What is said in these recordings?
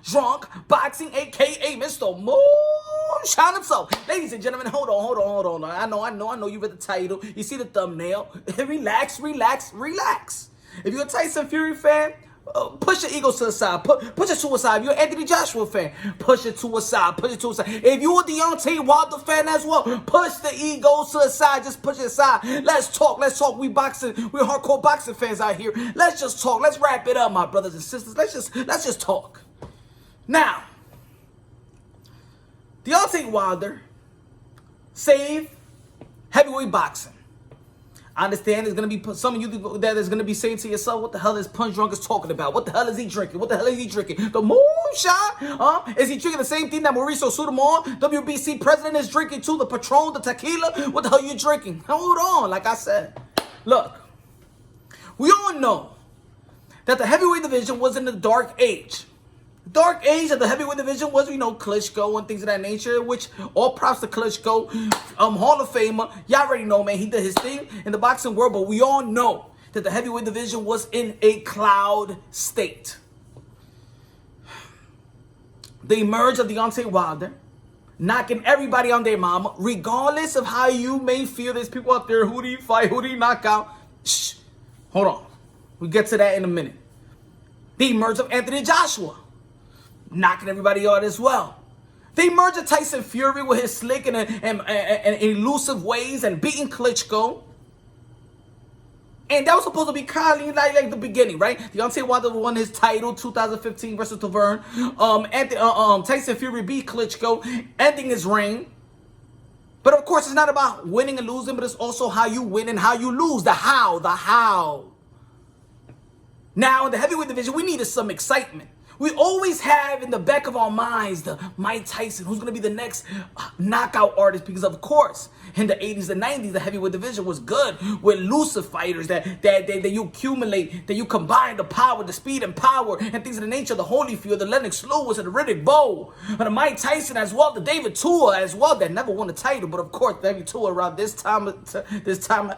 drunk boxing, aka Mr. Moonshine himself. Ladies and gentlemen, hold on. I know you read the title. You see the thumbnail. Relax. If you're a Tyson Fury fan, push your ego to the side. Push it to a side. If you're an Anthony Joshua fan, push it to a side. If you're a Deontay Wilder fan as well, push the ego to the side. Just push it aside. Let's talk. We're hardcore boxing fans out here. Let's just talk. Let's wrap it up, my brothers and sisters. Let's just talk. Now, Deontay Wilder saved heavyweight boxing. I understand there's going to be some of you that is going to be saying to yourself, what the hell is Punch Drunk is talking about? What the hell is he drinking? The moonshine? Is he drinking the same thing that Mauricio Sudamon, WBC president, is drinking too? The Patron, the tequila? What the hell are you drinking? Hold on, like I said. Look, we all know that the heavyweight division was in the dark age. The dark age of the heavyweight division was, Klitchko and things of that nature, which all props to Klitchko, Hall of Famer. Y'all already know, man, he did his thing in the boxing world, but we all know that the heavyweight division was in a cloud state. The emerge of Deontay Wilder, knocking everybody on their mama, regardless of how you may feel. There's people out there, who do you fight, who do you knock out? Shh, hold on. We'll get to that in a minute. The emerge of Anthony Joshua, knocking everybody out as well. They merged Tyson Fury with his slick and elusive ways and beating Klitchko. And that was supposed to be kind of like the beginning, right? Deontay Wilder won his title 2015 versus Tavern. Tyson Fury beat Klitschko, ending his reign. But of course, it's not about winning and losing, but it's also how you win and how you lose. The how. Now, in the heavyweight division, we needed some excitement. We always have in the back of our minds the Mike Tyson, who's going to be the next knockout artist, because of course in the 80s and 90s the heavyweight division was good with elusive fighters that you accumulate, that you combine the power, the speed and power and things of the nature, the Holyfield, the Lennox Lewis, and the Riddick Bowe, and the Mike Tyson as well, the David Tua as well, that never won a title, but of course David Tua around this time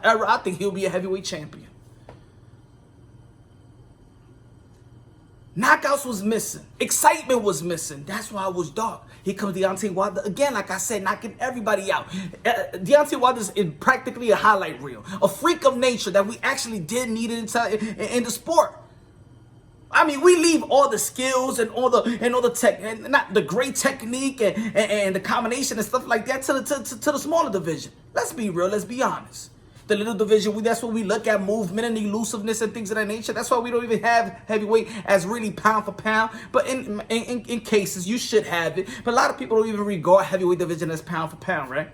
era, I think he'll be a heavyweight champion. Knockouts was missing. Excitement was missing. That's why it was dark. Here comes Deontay Wilder again, like I said, knocking everybody out. Deontay Wilder is practically a highlight reel, a freak of nature that we actually did need in the sport. I mean, we leave all the skills and all the tech, and not the great technique and the combination and stuff like that to the smaller division. Let's be real. Let's be honest. The little division, that's what we look at, movement and elusiveness and things of that nature. That's why we don't even have heavyweight as really pound for pound. But in cases, you should have it. But a lot of people don't even regard heavyweight division as pound for pound, right?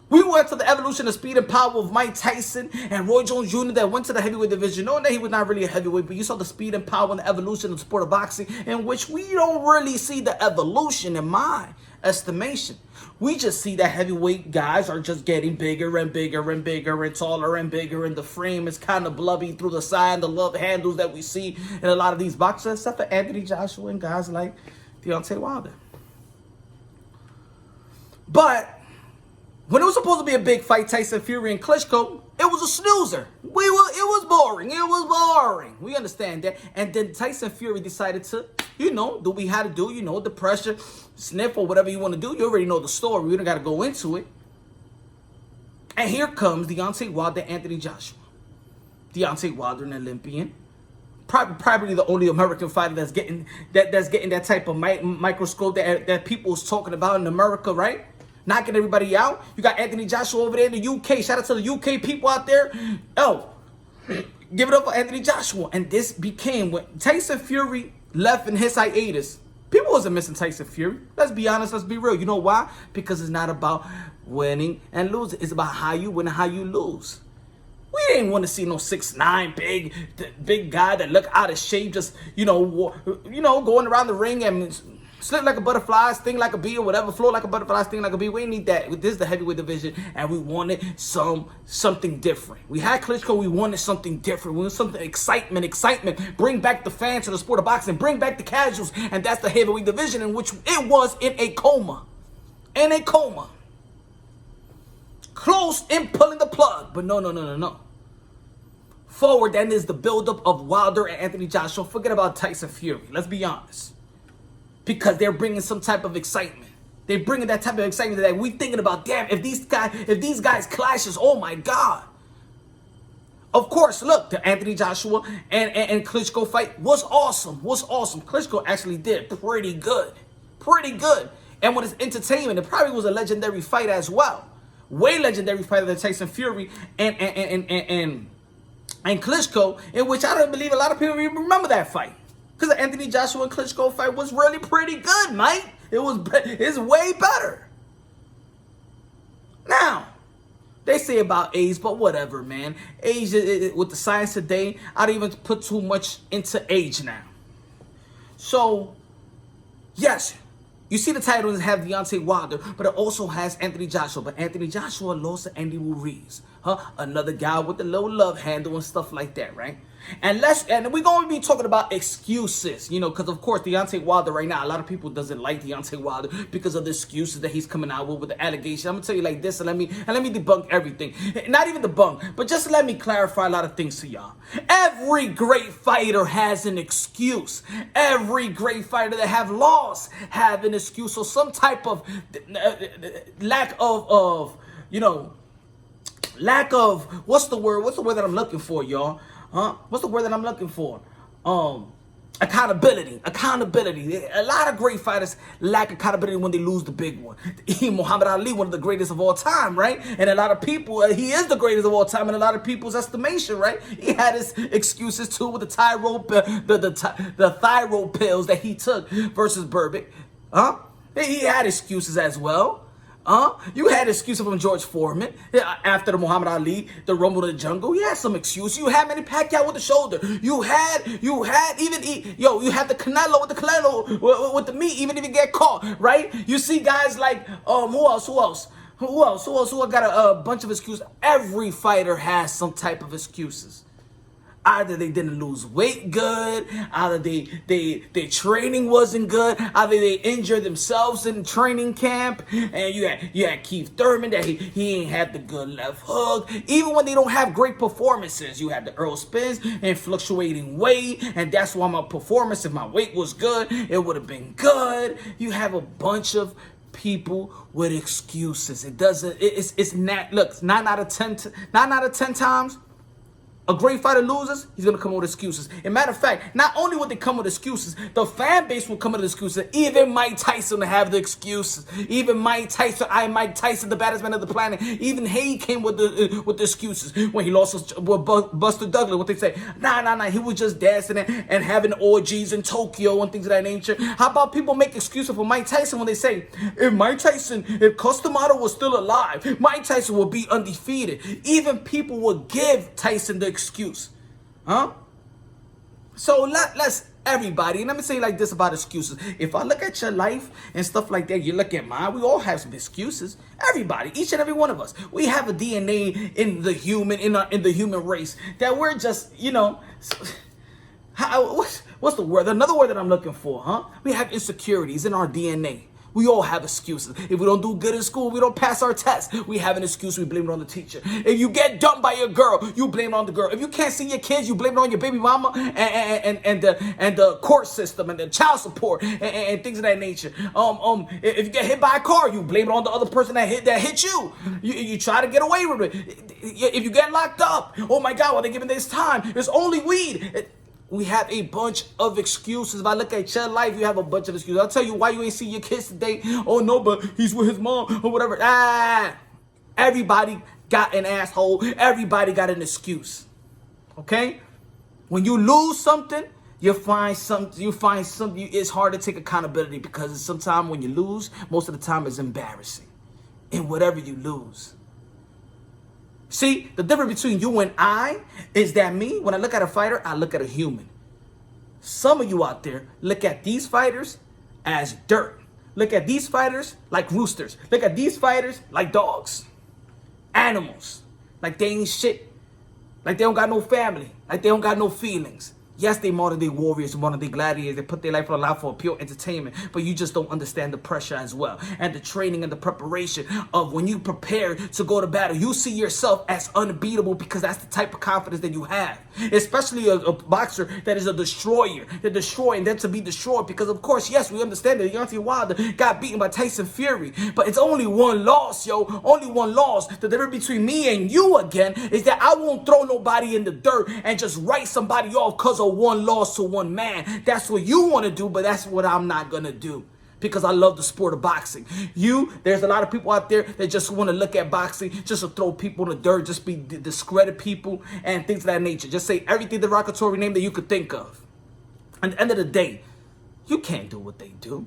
We went to the evolution of speed and power of Mike Tyson and Roy Jones Jr. that went to the heavyweight division, knowing that he was not really a heavyweight, but you saw the speed and power and the evolution of the sport of boxing, in which we don't really see the evolution in my estimation. We just see that heavyweight guys are just getting bigger and bigger and bigger and taller and bigger, and the frame is kind of blubby through the side, the love handles that we see in a lot of these boxers, except for Anthony Joshua and guys like Deontay Wilder. But when it was supposed to be a big fight, Tyson Fury and Klitchko, it was a snoozer. It was boring. We understand that. And then Tyson Fury decided to, do what we had to do, the pressure, sniff or whatever you want to do. You already know the story. We don't got to go into it. And here comes Deontay Wilder, Anthony Joshua. Deontay Wilder, an Olympian. Probably the only American fighter that's getting that type of microscope that people was talking about in America, right? Knocking everybody out. You got Anthony Joshua over there in the UK. Shout out to the UK people out there. Oh, give it up for Anthony Joshua. And this became when Tyson Fury left in his hiatus. People wasn't missing Tyson Fury. Let's be honest. Let's be real. You know why? Because it's not about winning and losing. It's about how you win and how you lose. We didn't want to see no 6'9" big guy that look out of shape, just going around the ring and slip like a butterfly, sting like a bee, or whatever. Float like a butterfly, sting like a bee. We didn't need that. This is the heavyweight division, and we wanted something different. We had Klitchko. We wanted something different. We wanted something excitement. Bring back the fans to the sport of boxing. Bring back the casuals, and that's the heavyweight division, in which it was in a coma. Close in pulling the plug, but no. Forward, then is the buildup of Wilder and Anthony Joshua. Forget about Tyson Fury. Let's be honest. because they're bringing some type of excitement. They're bringing that type of excitement that we thinking about, damn, if these guys clashes, oh my God. Of course, look, the Anthony Joshua and Klitchko fight was awesome. Klitchko actually did pretty good. And when it's entertainment, it probably was a legendary fight as well. Way legendary fight than Tyson Fury and Klitschko, in which I don't believe a lot of people even remember that fight. Because the Anthony Joshua and Klitschko fight was really pretty good, mate. It's way better. Now, they say about age, but whatever, man. Age, with the science today, I don't even put too much into age now. So, yes, you see the titles have Deontay Wilder, but it also has Anthony Joshua. But Anthony Joshua lost to Andy Ruiz. Another guy with a little love handle and stuff like that, right? And we're going to be talking about excuses, because of course Deontay Wilder right now, a lot of people doesn't like Deontay Wilder because of the excuses that he's coming out with the allegation. I'm gonna tell you like this, and let me debunk everything. Not even debunk, but just let me clarify a lot of things to y'all. Every great fighter has an excuse. Every great fighter that have lost have an excuse or some type of lack of what's the word that I'm looking for, y'all? What's the word that I'm looking for? Accountability. A lot of great fighters lack accountability when they lose the big one. Muhammad Ali, one of the greatest of all time, right? And a lot of people, he is the greatest of all time in a lot of people's estimation, right? He had his excuses too with the thyroid pills that he took versus Burbick. He had excuses as well. You had excuses from George Foreman after the Muhammad Ali, the Rumble in the Jungle. You had some excuse. You had Manny Pacquiao with the shoulder. You had the Canelo with the with the meat, even if you get caught, right? You see guys like who else got a bunch of excuses. Every fighter has some type of excuses. Either they didn't lose weight good, either their training wasn't good, either they injured themselves in training camp, and you had Keith Thurman that he ain't had the good left hook. Even when they don't have great performances, you had the Earl Spence and fluctuating weight, and that's why my performance, if my weight was good, it would have been good. You have a bunch of people with excuses. It's not, look, 9 out of 10 times, a great fighter loses, he's going to come with excuses. As a matter of fact, not only would they come with excuses, the fan base will come with excuses. Even Mike Tyson will have the excuses. Even Mike Tyson, the baddest man of the planet, even he came with the excuses. When he lost with Buster Douglas, what they say, nah, he was just dancing and having orgies in Tokyo and things of that nature. How about people make excuses for Mike Tyson when they say, if Cus D'Amato was still alive, Mike Tyson would be undefeated. Even people would give Tyson the excuse. So let's everybody, and let me say like this about excuses. If I look at your life and stuff like that, you look at mine, we all have some excuses. Everybody, each and every one of us, we have a DNA in the human race that we're just, what's the word? Another word that I'm looking for, we have insecurities in our DNA. We all have excuses. If we don't do good in school, we don't pass our tests, we have an excuse, we blame it on the teacher. If you get dumped by your girl, you blame it on the girl. If you can't see your kids, you blame it on your baby mama and the court system and the child support and things of that nature. If you get hit by a car, you blame it on the other person that hit you. You try to get away with it. If you get locked up, oh my God, what they giving this time? It's only weed. We have a bunch of excuses. If I look at your life, you have a bunch of excuses. I'll tell you why you ain't see your kids today. Oh no, but he's with his mom or whatever. Everybody got an asshole. Everybody got an excuse. Okay? When you lose something, you find something. It's hard to take accountability because sometimes when you lose, most of the time it's embarrassing. In whatever you lose. See, the difference between you and I is that me, when I look at a fighter, I look at a human. Some of you out there look at these fighters as dirt. Look at these fighters like roosters. Look at these fighters like dogs. Animals. Like they ain't shit. Like they don't got no family. Like they don't got no feelings. Yes, they modern day warriors, modern day gladiators. They put their life on the line for pure entertainment, but you just don't understand the pressure as well, and the training and the preparation of when you prepare to go to battle. You see yourself as unbeatable because that's the type of confidence that you have, especially a boxer that is a destroyer. They're destroying, then to be destroyed, because of course, yes, we understand that Deontay Wilder got beaten by Tyson Fury, but it's only one loss, yo, only one loss. The difference between me and you again is that I won't throw nobody in the dirt and just write somebody off because of one loss to one man. That's what you want to do, but that's what I'm not gonna do, because I love the sport of boxing. There's a lot of people out there that just want to look at boxing just to throw people in the dirt, just be discredit people and things of that nature. Just say everything derogatory name that you could think of. At the end of the day, you can't do what they do.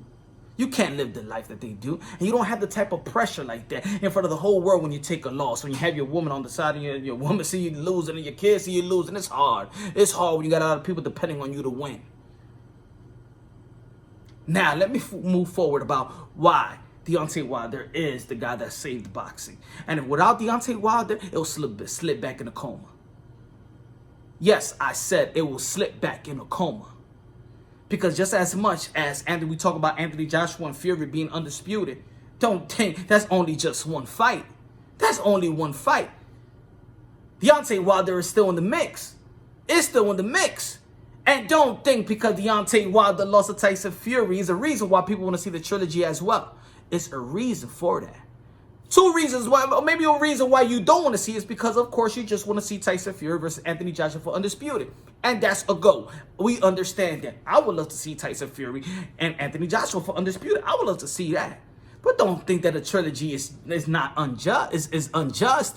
You can't live the life that they do. And you don't have the type of pressure like that in front of the whole world when you take a loss. When you have your woman on the side of your woman see you losing and your kids see you losing. It's hard. It's hard when you got a lot of people depending on you to win. Now, let me move forward about why Deontay Wilder is the guy that saved boxing. And without Deontay Wilder, it will slip back in a coma. Yes, I said it will slip back in a coma. Because just as much as we talk about Anthony Joshua and Fury being undisputed, don't think that's only just one fight. That's only one fight. Deontay Wilder is still in the mix. It's still in the mix. And don't think because Deontay Wilder lost to Tyson Fury is a reason why people want to see the trilogy as well. It's a reason for that. Two reasons why, or maybe a reason why you don't want to see is because, of course, you just want to see Tyson Fury versus Anthony Joshua for undisputed. And that's a go. We understand that. I would love to see Tyson Fury and Anthony Joshua for undisputed. I would love to see that. But don't think that a trilogy is not unjust. Is unjust.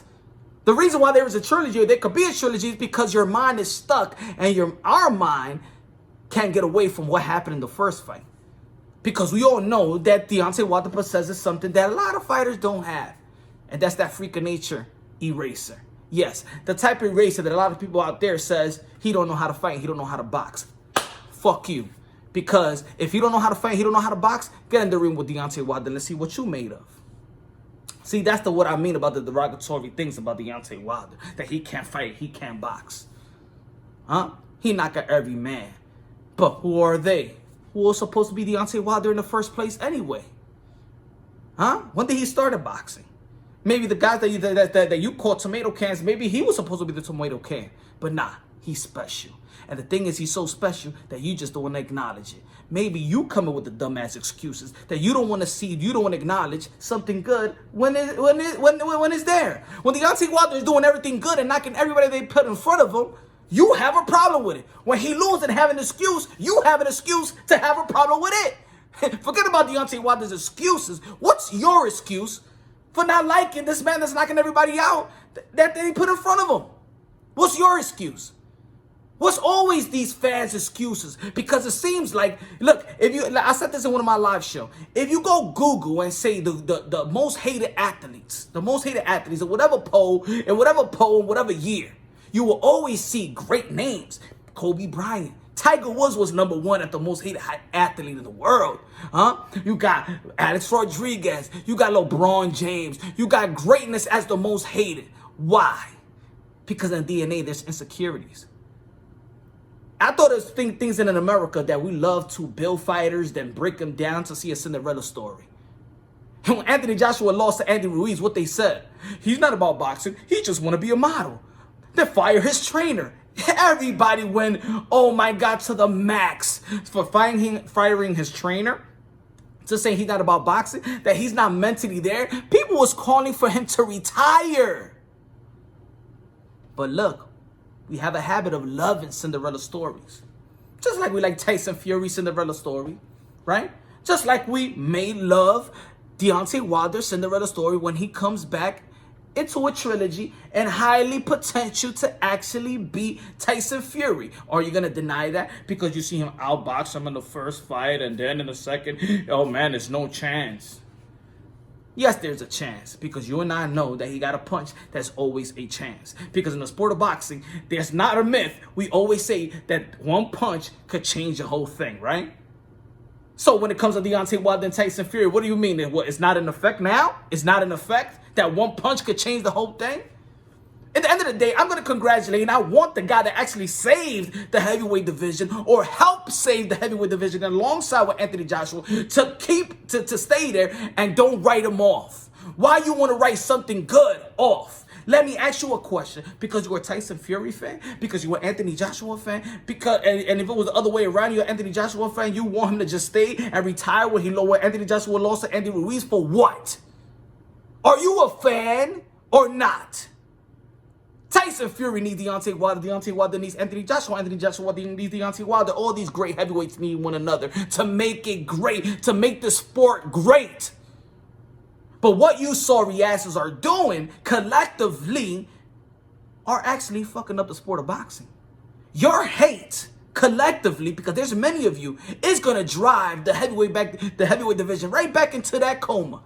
The reason why there is a trilogy, or there could be a trilogy, is because your mind is stuck and our mind can't get away from what happened in the first fight. Because we all know that Deontay Wilder possesses something that a lot of fighters don't have. And that's that freak of nature eraser. Yes, the type of eraser that a lot of people out there says he don't know how to fight, he don't know how to box. Fuck you. Because if you don't know how to fight, he don't know how to box, get in the ring with Deontay Wilder and let's see what you made of. See, that's what I mean about the derogatory things about Deontay Wilder. That he can't fight, he can't box. Huh? He knock out every man. But who are they? Who was supposed to be Deontay Wilder in the first place anyway? Huh? When did he start boxing? Maybe the guys that you call tomato cans, maybe he was supposed to be the tomato can. But nah, he's special. And the thing is, he's so special that you just don't want to acknowledge it. Maybe you coming with the dumbass excuses that you don't want to see, you don't want to acknowledge something good when it's there. When Deontay Wilder is doing everything good and knocking everybody they put in front of him, you have a problem with it. When he loses and have an excuse, you have an excuse to have a problem with it. Forget about Deontay Wilder's excuses. What's your excuse for not liking this man that's knocking everybody out that they put in front of him? What's your excuse? What's always these fans' excuses? Because it seems like, look, I said this in one of my live shows. If you go Google and say the most hated athletes, in whatever poll, in whatever year, you will always see great names. Kobe Bryant. Tiger Woods was #1 at the most hated athlete in the world. Huh? You got Alex Rodriguez. You got LeBron James. You got greatness as the most hated. Why? Because in DNA, there's insecurities. I thought there's things in America that we love to build fighters, then break them down to see a Cinderella story. And when Anthony Joshua lost to Andy Ruiz, what they said, he's not about boxing. He just want to be a model. They fire his trainer. Everybody went, oh my God, to the max for firing his trainer. To say he's not about boxing, that he's not mentally there. People was calling for him to retire. But look, we have a habit of loving Cinderella stories. Just like we like Tyson Fury's Cinderella story, right? Just like we may love Deontay Wilder's Cinderella story when he comes back into a trilogy and highly potential to actually beat Tyson Fury. Are you going to deny that because you see him outbox him in the first fight and then in the second, oh man, there's no chance. Yes, there's a chance because you and I know that he got a punch. That's always a chance. Because in the sport of boxing, there's not a myth. We always say that one punch could change the whole thing, right? So when it comes to Deontay Wilder and Tyson Fury, what do you mean? What, it's not in effect now? It's not in effect? That one punch could change the whole thing? At the end of the day, I'm going to congratulate, and I want the guy that actually saved the heavyweight division or helped save the heavyweight division alongside with Anthony Joshua to stay there and don't write him off. Why you want to write something good off? Let me ask you a question. Because you're a Tyson Fury fan? Because you're an Anthony Joshua fan? And if it was the other way around, you're an Anthony Joshua fan, you want him to just stay and retire where Anthony Joshua lost to Andy Ruiz for what? Are you a fan or not? Tyson Fury needs Deontay Wilder. Deontay Wilder needs Anthony Joshua. Anthony Joshua needs Deontay Wilder. All these great heavyweights need one another to make it great, to make the sport great. But what you saw reactors are doing collectively are actually fucking up the sport of boxing. Your hate collectively, because there's many of you, is gonna drive the heavyweight division right back into that coma.